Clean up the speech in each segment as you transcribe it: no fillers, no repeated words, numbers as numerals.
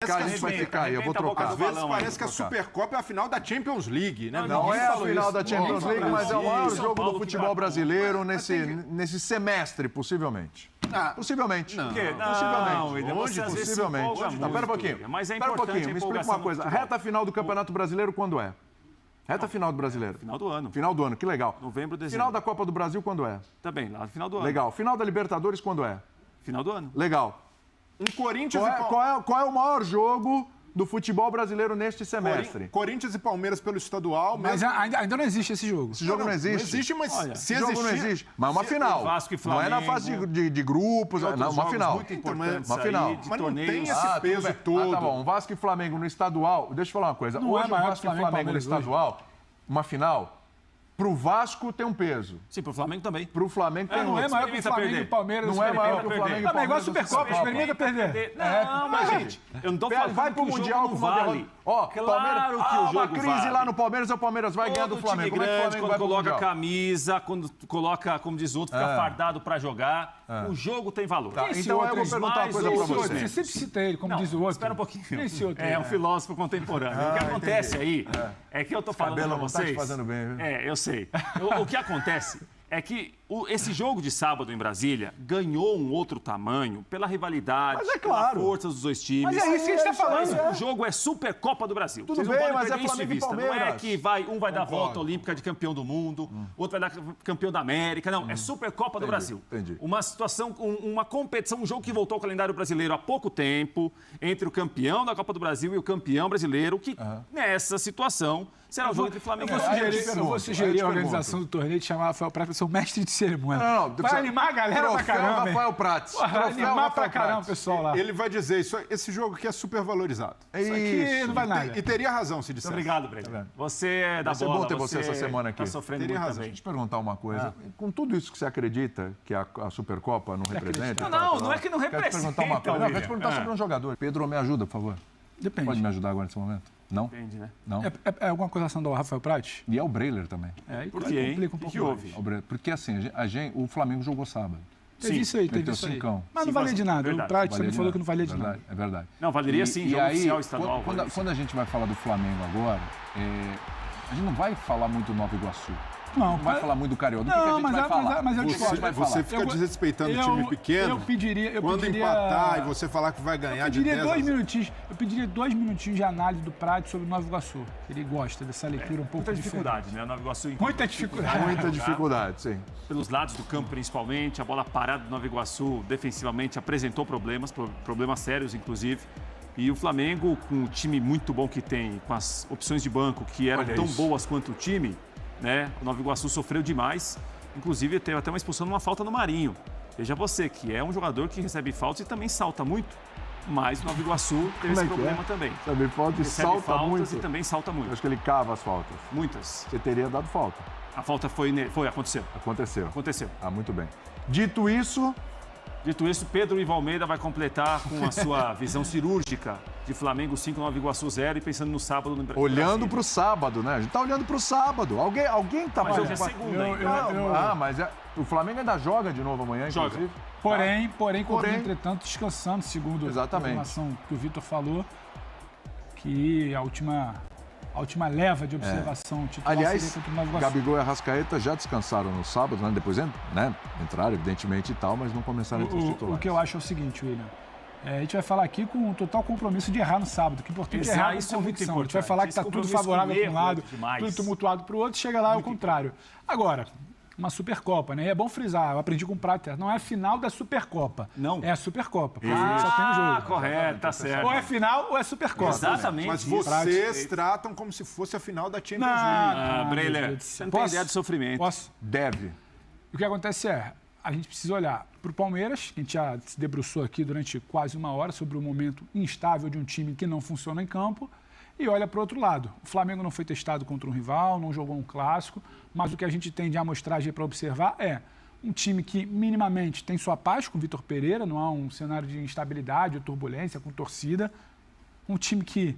desqualificar. Eu vou trocar. Às vezes parece que a Supercopa é a final da Champions League, né? Não é a final da Champions League, mas é o maior jogo do futebol brasileiro nesse semestre, possivelmente. Possivelmente. Não, possivelmente. Não, pera um pouquinho. Mas é Pera um importante pouquinho, me explica uma coisa. A reta final do Campeonato Brasileiro quando é? Reta final do Brasileiro. Final do ano. Final do ano, que legal. Novembro, dezembro. Final da Copa do Brasil quando é? Também, lá no final do ano. Legal. Final da Libertadores quando é? Final do ano. Legal. Corinthians Qual é o maior jogo do futebol brasileiro neste semestre? Corinthians e Palmeiras pelo estadual. Mas ainda não existe esse jogo. Esse jogo não existe. Não existe, mas Olha, se esse jogo não existe. Mas uma final. Vasco e Não Flamengo, é na fase de grupos, não, uma final. Muito importantes uma final. aí, de Mas não torneios. tem esse peso todo. Tá bom. Um Vasco e Flamengo no estadual. Deixa eu falar uma coisa. Não Hoje é maior o Vasco que e Flamengo Flamengo no estadual, uma final, pro Vasco tem um peso. Sim, pro Flamengo também. Pro Flamengo tem Não outro. é maior que o Flamengo e o Palmeiras. Não é maior que o Flamengo e o Não, mas igual a Palmeiras. Supercopa, experimenta perder. Não, mas gente, eu não tô falando Vai pro que o Mundial jogo com não uma vale. derrota. Ó, Claro Palmeiras, que o jogo uma crise vale. lá no Palmeiras, o Palmeiras vai ganhar do Flamengo. Como é que o Flamengo quando vai pro coloca a Mundial? camisa, quando coloca, como diz o outro, fica fardado pra jogar, o jogo tem valor. Tá, então eu vou perguntar uma coisa pra você. Você sempre cita ele, como diz o outro. Espera um pouquinho. Esse outro. É um filósofo contemporâneo. O que acontece aí é que eu tô falando pra cabelo não tá te vocês... fazendo bem, viu? Eu sei. O que acontece é que esse jogo de sábado em Brasília ganhou um outro tamanho pela rivalidade, Mas é claro. pela força dos dois times. Mas é isso que a gente tá falando. O jogo é Supercopa do Brasil. Tudo Vocês bem, não podem mas perder é isso de Flamengo e vista. Não é Palmeiras. que um vai dar volta olímpica de campeão do mundo, outro vai dar campeão da América. Não, é Supercopa do Brasil. Entendi. Uma situação, uma competição, um jogo que voltou ao calendário brasileiro há pouco tempo, entre o campeão da Copa do Brasil e o campeão brasileiro, que nessa situação será um jogo entre Flamengo e Palmeiras. Eu vou sugerir a organização do torneio de chamar Rafael Prata para ser o mestre de cerimônia. Não, vai animar a galera pra caramba. Rafael Prates. Vai animar pra caramba o pessoal lá. Ele vai dizer, esse jogo aqui é super valorizado. Isso aqui não vai nada. E teria razão se dissesse. Obrigado, Breno. Você é da Vai ser bola. bom ter você essa semana aqui. Tá sofrendo Teria muito razão. também. Deixa eu te perguntar uma coisa. Com tudo isso que você acredita que a Supercopa não representa... Não é que não Quero te perguntar uma coisa. Não, quero te perguntar sobre um jogador. Pedro, me ajuda, por favor. Depende. Pode me ajudar agora nesse momento? Não? Depende, né? Não? É alguma coisa do Rafael Prates? E é o Breiler também. Por quê, hein? Complica um O pouco que mais. houve? O Breiler. Porque assim, o Flamengo jogou sábado. Teve isso aí, teve meteu isso aí. cincão. Mas não valia de nada. Verdade. O Prates também Valeria falou que não valia de nada. verdade, É verdade. Não, valeria sim, jogo oficial estadual. Quando a gente vai falar do Flamengo agora, a gente não vai falar muito do Nova Iguaçu. Não, Vai falar muito do Carioca. Do que a gente vai falar? mas eu discordo. Você fica desrespeitando o time pequeno. Eu pediria... Quando empatar e você falar que vai ganhar de 10 Eu pediria 2 minutinhos de análise do Prates sobre o Nova Iguaçu. Ele gosta dessa leitura um pouco Muita diferente. dificuldade, né? O Nova Iguaçu Muita dificuldade. Muita dificuldade, sim. pelos lados do campo principalmente, a bola parada do Nova Iguaçu defensivamente apresentou problemas sérios inclusive. E o Flamengo, com o time muito bom que tem, com as opções de banco que eram tão boas quanto o time, né? O Nova Iguaçu sofreu demais. Inclusive, teve até uma expulsão numa falta no Marinho. Veja você, que é um jogador que recebe faltas e também salta muito. Mas o Nova Iguaçu teve esse problema também. Recebe falta e Recebe salta faltas muito. e também salta Eu muito. acho que ele cava as faltas. Muitas. Você teria dado falta. A falta aconteceu. Aconteceu. Ah, muito bem. Dito isso, Pedro Ivo Almeida vai completar com a sua visão cirúrgica de Flamengo 5, Nova Iguaçu 0 e pensando no sábado no Brasil. olhando para o sábado, né? A gente tá olhando para o sábado. Alguém tá Mas hoje é preocupado? segunda ainda. Mas o Flamengo ainda joga de novo amanhã, Joga. inclusive. Porém, entretanto, descansando, segundo Exatamente. a informação que o Vitor falou, que a última leva de observação titular Aliás, seria contra o Nova Iguaçu. Gabigol e Arrascaeta já descansaram no sábado, né? Depois entraram, evidentemente, e tal, mas não começaram entre os titulares. O que eu acho é o seguinte, William. A gente vai falar aqui com um total compromisso de errar no sábado. Que é importante é errar com isso é muito convicção. A gente vai importante. falar que Esse está tudo compromisso favorável com para um lado, erro é demais. tudo tumultuado para o outro, chega lá é o contrário. Agora, uma Supercopa, né? E é bom frisar, eu aprendi com o Prater, não é a final da Supercopa. Não. É a Supercopa. Só tem um jogo. Correto, tá certo. Ou é final ou é Supercopa. Exatamente. Mas isso. vocês tratam como se fosse a final da Champions League. Ah, meu Breiler, Deus do você céu. não tem ideia do sofrimento. Posso? Deve. O que acontece é, a gente precisa olhar para o Palmeiras, que a gente já se debruçou aqui durante quase uma hora sobre o momento instável de um time que não funciona em campo, e olha para o outro lado. O Flamengo não foi testado contra um rival, não jogou um clássico, mas o que a gente tem de amostragem para observar é um time que minimamente tem sua paz com o Vitor Pereira, não há um cenário de instabilidade ou turbulência com torcida, um time que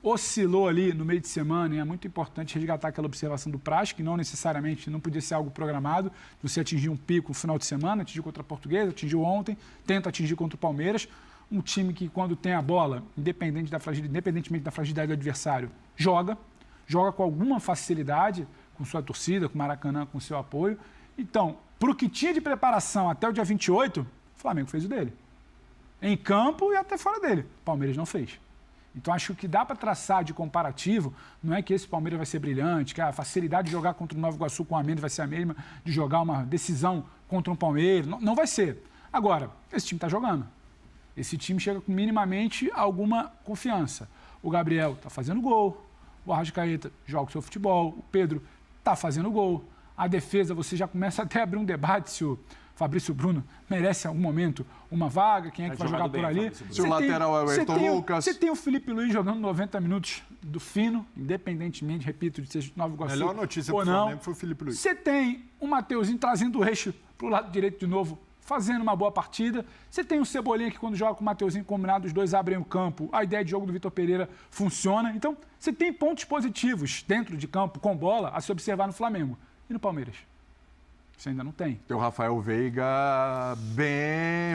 oscilou ali no meio de semana, e é muito importante resgatar aquela observação do Praz, que não necessariamente não podia ser algo programado, você atingir um pico no final de semana, atingiu contra a Portuguesa, atingiu ontem, tenta atingir contra o Palmeiras, um time que, quando tem a bola, independentemente da fragilidade do adversário, joga com alguma facilidade, com sua torcida, com o Maracanã, com seu apoio. Então, para o que tinha de preparação até o dia 28, o Flamengo fez o dele. Em campo e até fora dele. O Palmeiras não fez. Então, acho que o que dá para traçar de comparativo não é que esse Palmeiras vai ser brilhante, que a facilidade de jogar contra o Nova Iguaçu com a Mendes vai ser a mesma de jogar uma decisão contra um Palmeiras. Não vai ser. Agora, esse time está jogando. Esse time chega com minimamente alguma confiança. O Gabriel está fazendo gol, o Arrascaeta joga o seu futebol, o Pedro está fazendo gol. A defesa, você já começa até a abrir um debate se o Fabrício Bruno merece em algum momento uma vaga, quem é que vai jogar por ali. Se o lateral é o Ayrton Lucas. Você tem o Felipe Luiz jogando 90 minutos do fino, independentemente, repito, de ser de Nova Iguaçu. Melhor notícia ou pro não. Flamengo foi o Felipe Luiz. Você tem o Mateuzinho trazendo o Reixo para o lado direito de novo, fazendo uma boa partida. Você tem o Cebolinha que, quando joga com o Mateuzinho combinado, os dois abrem o campo. A ideia de jogo do Vitor Pereira funciona. Então, você tem pontos positivos dentro de campo, com bola, a se observar no Flamengo. E no Palmeiras? Você ainda não tem. Tem o Rafael Veiga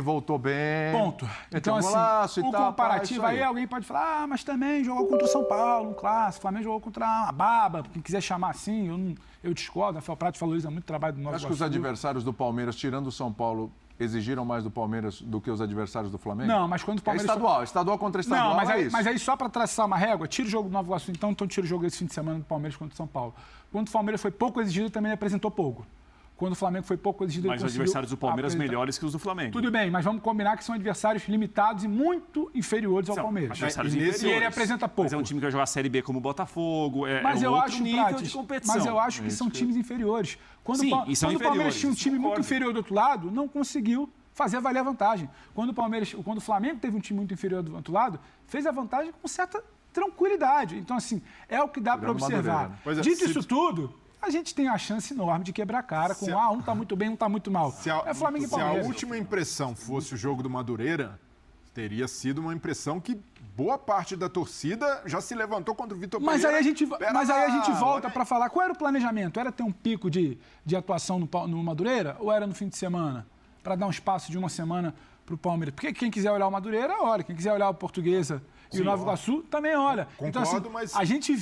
voltou bem. Ponto. Então, assim, o comparativo aí, alguém pode falar, mas também jogou contra o São Paulo, um clássico. O Flamengo jogou contra a Baba, quem quiser chamar assim, eu discordo. O Rafael Prati valoriza muito o trabalho do Nova Iguaçu. Acho que os adversários do Palmeiras, tirando o São Paulo, exigiram mais do Palmeiras do que os adversários do Flamengo? Não, mas quando o Palmeiras... Estadual contra estadual, não, é isso. Mas aí só para traçar uma régua, tira o jogo do Nova Iguaçu, então tira o jogo esse fim de semana do Palmeiras contra o São Paulo. Quando o Palmeiras foi pouco exigido, também apresentou pouco. Quando o Flamengo foi pouco exigido, mas os adversários do Palmeiras melhores que os do Flamengo. Tudo bem, mas vamos combinar que são adversários limitados e muito inferiores ao Palmeiras. E ele apresenta pouco. Mas é um time que vai jogar a Série B como o Botafogo, mas eu outro acho, nível de competição. Mas eu acho que são times inferiores. Quando o Palmeiras tinha um time muito inferior do outro lado, não conseguiu fazer valer a vantagem. Quando o Flamengo teve um time muito inferior do outro lado, fez a vantagem com certa tranquilidade. Então, assim, é o que dá para observar. Dito isso tudo, a gente tem a chance enorme de quebrar a cara com um tá muito bem, um tá muito mal. É Flamengo e Palmeiras. Se a última impressão fosse o jogo do Madureira, teria sido uma impressão que boa parte da torcida já se levantou contra o Vitor Pereira. Mas aí a gente volta para falar, qual era o planejamento? Era ter um pico de atuação no Madureira ou era no fim de semana? Para dar um espaço de uma semana para o Palmeiras. Porque quem quiser olhar o Madureira, olha. Quem quiser olhar o Portuguesa e o Nova Iguaçu, também olha. Concordo, então, assim, mas... a gente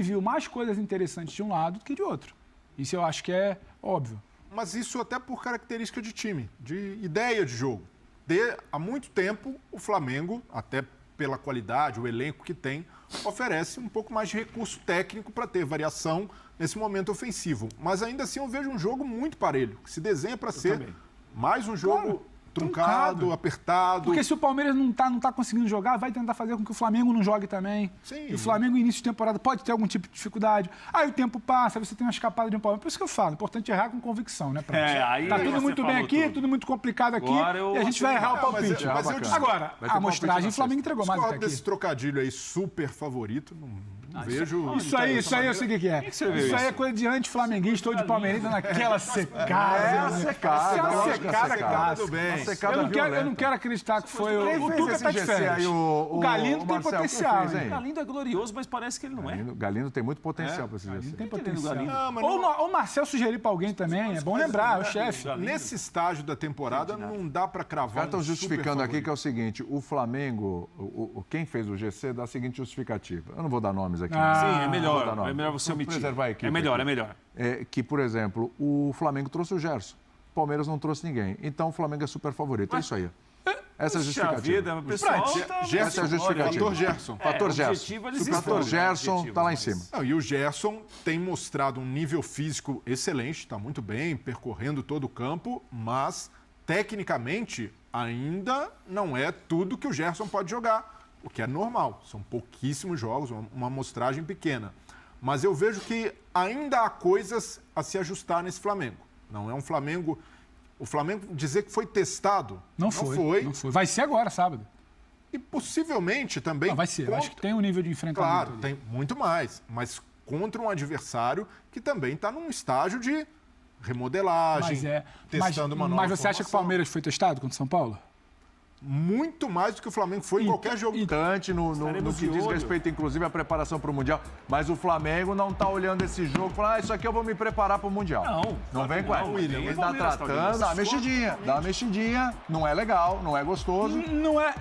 viu mais coisas interessantes de um lado do que de outro. Isso eu acho que é óbvio. Mas isso até por característica de time, de ideia de jogo. Há muito tempo, o Flamengo, até pela qualidade, o elenco que tem, oferece um pouco mais de recurso técnico para ter variação nesse momento ofensivo. Mas ainda assim eu vejo um jogo muito parelho, que se desenha para ser mais um jogo truncado, apertado. Porque se o Palmeiras não tá conseguindo jogar, vai tentar fazer com que o Flamengo não jogue também. Sim. E o Flamengo, no início de temporada, pode ter algum tipo de dificuldade. Aí o tempo passa, você tem uma escapada de um Palmeiras. Por isso que eu falo, é importante errar com convicção, né, Prati? Tá tudo muito bem aqui, tudo muito complicado aqui, e a gente vai errar o palpite. Agora, a amostragem, o Flamengo entregou mais até aqui. Desse trocadilho aí, super favorito, não vejo... Isso aí eu sei o que é. Isso aí é coisa de anti-flamenguista ou de palmeirense naquela secada. secada, tudo bem. Eu não quero acreditar que foi o Tuca tá de férias. O Galindo tem potencial. O Galindo é glorioso, mas parece que ele não é. Galindo tem muito potencial para esse GC. Tem potencial. Ou o Marcel sugerir para alguém também, é bom lembrar, é o chefe. Nesse estágio da temporada, não dá para cravar. Estão justificando aqui que é o seguinte, o Flamengo, quem fez o GC dá a seguinte justificativa. Eu não vou dar nomes aqui. Sim, é melhor você omitir. Preservar a equipe. É melhor. Que, por exemplo, o Flamengo trouxe o Gerson. O Palmeiras não trouxe ninguém. Então o Flamengo é super favorito. É isso aí. Essa é a justificativa. Essa é a justificativa. Fator Gerson. O fator Gerson está lá em cima. E o Gerson tem mostrado um nível físico excelente, está muito bem, percorrendo todo o campo, mas tecnicamente ainda não é tudo que o Gerson pode jogar, o que é normal. São pouquíssimos jogos, uma amostragem pequena. Mas eu vejo que ainda há coisas a se ajustar nesse Flamengo. Não é um Flamengo... O Flamengo dizer que foi testado, não foi. Vai ser agora, sábado. E possivelmente também... Não, vai ser. Acho que tem um nível de enfrentamento. Claro, tem muito mais. Mas contra um adversário que também está num estágio de remodelagem, testando uma nova Mas você acha que o Palmeiras foi testado contra o São Paulo? muito mais do que o Flamengo foi em qualquer jogo. Importante no que diz respeito, inclusive, à preparação para o Mundial. Mas o Flamengo não está olhando esse jogo e falando, isso aqui eu vou me preparar para o Mundial. Não vem com essa. Ele está tratando, dá uma mexidinha. Não é legal, não é gostoso. Não é,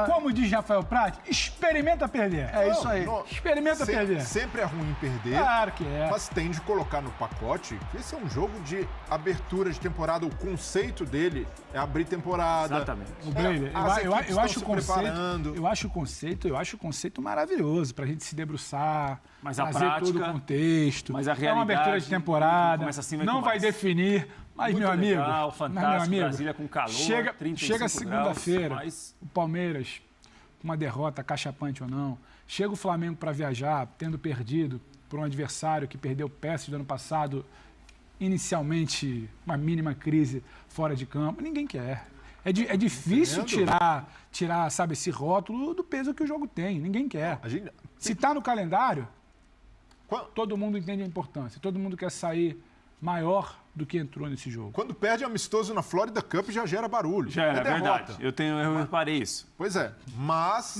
como diz Rafael Prat, experimenta perder. É isso aí. Experimenta perder. Sempre é ruim perder. Claro que é. Mas tem de colocar no pacote que esse é um jogo de abertura de temporada. O conceito dele é abrir temporada. Exatamente. Eu acho o conceito maravilhoso pra gente se debruçar, mas a trazer prática, todo o contexto. Mas a realidade, é uma abertura de temporada, assim, não vai definir. Mas, muito meu amigo, legal, fantástico, Brasília com calor, chega segunda-feira, mas... o Palmeiras, uma derrota, cachapante ou não, chega o Flamengo para viajar, tendo perdido por um adversário que perdeu peças do ano passado, inicialmente uma mínima crise fora de campo, ninguém quer. É difícil tirar, sabe, esse rótulo do peso que o jogo tem. Ninguém quer. Se está no calendário, todo mundo entende a importância. Todo mundo quer sair maior do que entrou nesse jogo. Quando perde amistoso na Florida Cup já gera barulho. Já é verdade. Eu reparei isso. Pois é, mas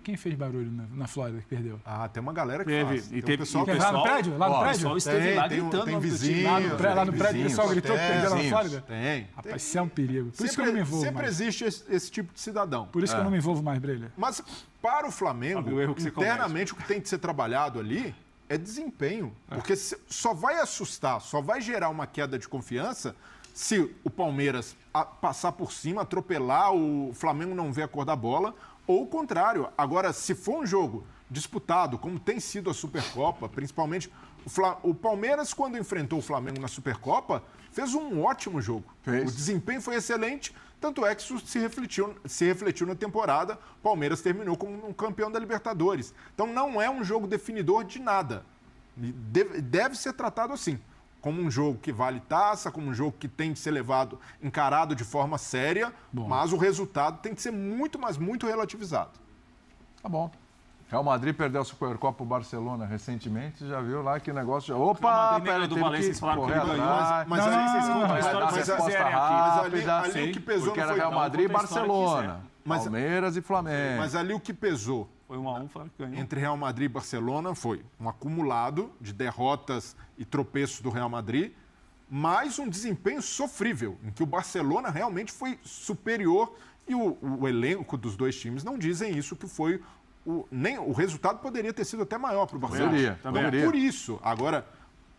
quem fez barulho na Flórida que perdeu? Tem uma galera que teve. faz. E tem pessoal, lá no prédio? Lá no prédio? O pessoal esteve lá gritando. Tem vizinho. Lá no prédio o pessoal gritou que perdeu na Flórida? Tem. Rapaz, isso é um perigo. Por isso que eu não me envolvo Sempre mais. existe esse tipo de cidadão. Por isso que eu não me envolvo mais, Breler. Mas para o Flamengo, Sabe o erro que você internamente o que tem de ser trabalhado ali é desempenho. Porque só vai assustar, só vai gerar uma queda de confiança se o Palmeiras passar por cima, atropelar, o Flamengo não ver a cor da bola, ou o contrário. Agora, se for um jogo disputado, como tem sido a Supercopa, principalmente o Palmeiras, quando enfrentou o Flamengo na Supercopa, fez um ótimo jogo. O desempenho foi excelente, tanto é que isso se refletiu na temporada. O Palmeiras terminou como um campeão da Libertadores. Então não é um jogo definidor de nada. Deve ser tratado assim, como um jogo que vale taça, como um jogo que tem de ser encarado de forma séria, mas o resultado tem de ser muito, mas muito relativizado. Tá bom. Real Madrid perdeu a Supercopa pro Barcelona recentemente, já viu lá que negócio... Opa, pera, do Valência, vocês falaram que ele ganhou, mas ali o que pesou porque era Real Madrid e Barcelona, mas, Palmeiras e Flamengo. Mas ali o que pesou foi 1-1, Flamengo ganhou. Entre Real Madrid e Barcelona foi um acumulado de derrotas e tropeços do Real Madrid, mais um desempenho sofrível, em que o Barcelona realmente foi superior e o elenco dos dois times não dizem isso, que foi o resultado poderia ter sido até maior para o Barcelona. Poderia. Por isso, agora,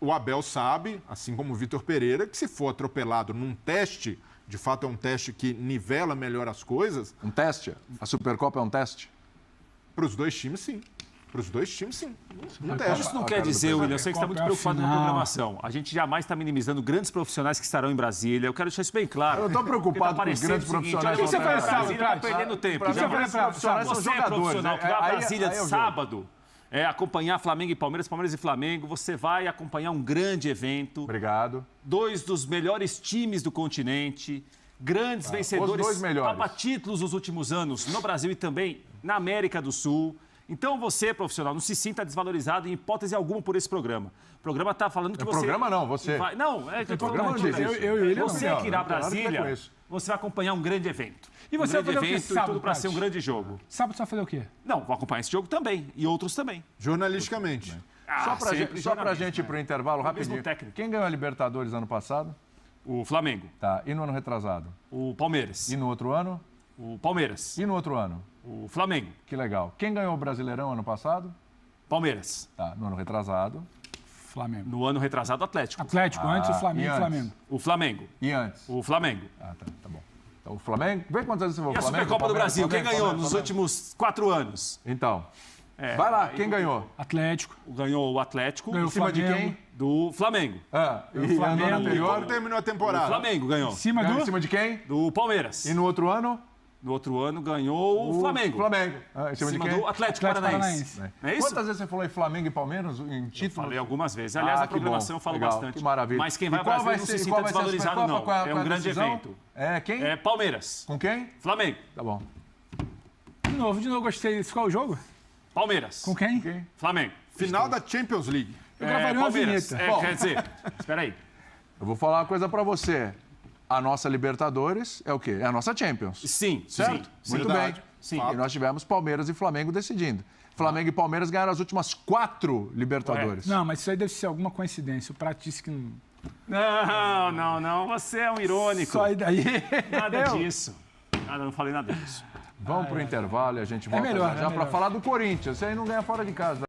o Abel sabe, assim como o Vitor Pereira, que se for atropelado num teste, de fato é um teste que nivela melhor as coisas. Um teste? A Supercopa é um teste? Para os dois times, sim. Para os dois times, sim. Isso não quer dizer, William, eu sei que você está muito preocupado com a programação. A gente jamais está minimizando grandes profissionais que estarão em Brasília. Eu quero deixar isso bem claro. Eu estou preocupado com os grandes profissionais. O que você faz sábado? Está perdendo tempo. Você é profissional que vai a Brasília sábado, acompanhar Flamengo e Palmeiras e Flamengo. Você vai acompanhar um grande evento. Obrigado. 2 dos melhores times do continente. Grandes vencedores, os 2 melhores. títulos nos últimos anos no Brasil e também na América do Sul. Então você, profissional, não se sinta desvalorizado em hipótese alguma por esse programa. O programa está falando que você... Programa não, você. Não, é que eu programa não diz isso. Você que irá a Brasília, você vai acompanhar um grande evento. E você vai fazer o quê evento e tudo para ser um grande jogo. Sábado você vai fazer o quê? Não, vou acompanhar esse jogo também. E outros também. Jornalisticamente. Só pra gente ir pro intervalo rapidinho. Quem ganhou a Libertadores ano passado? O Flamengo. Tá. E no ano retrasado? O Palmeiras. E no outro ano? O Palmeiras. E no outro ano? O Flamengo. Que legal. Quem ganhou o Brasileirão ano passado? Palmeiras. Tá. No ano retrasado? Flamengo. No ano retrasado, Atlético. Antes o Flamengo. O Flamengo. E antes? O Flamengo. Tá bom. Então, o Flamengo... Vê quantas vezes você foi o Flamengo. E a Supercopa do Brasil? Quem ganhou nos últimos 4 anos? Então... Vai lá, quem ganhou? Atlético. Ganhou o Atlético. Ganhou em cima Flamengo. de quem? Do Flamengo. E o Flamengo anterior? Como terminou a temporada? O Flamengo ganhou. Em cima de quem? Do Palmeiras. E no outro ano? No outro ano ganhou o Flamengo. Em cima de quem? Do Atlético Paranaense. É isso? Quantas vezes você falou em Flamengo e Palmeiras em título? Falei algumas vezes. Aliás, na programação eu falo bastante. Que maravilha. Mas quem vai ao Brasil não se sinta desvalorizado, não. É um grande evento. É quem? É Palmeiras. Com quem? Flamengo. Tá bom. De novo, gostei. Qual o jogo? Palmeiras. Com quem? Flamengo. Final da Champions League. Eu gravaria uma vinheta. Quer dizer, espera aí. Eu vou falar uma coisa pra você. a nossa Libertadores é o quê? É a nossa Champions. Sim, Certo? sim. Muito verdade. bem. Sim. E nós tivemos Palmeiras e Flamengo decidindo. Flamengo e Palmeiras ganharam as últimas 4 Libertadores. Não, mas isso aí deve ser alguma coincidência. O Prato disse que não... Não. Você é um irônico. Só aí daí... Nada disso. Não falei nada disso. Vamos pro intervalo e a gente volta melhor, já é para melhor. falar do Corinthians. Você aí não ganha fora de casa.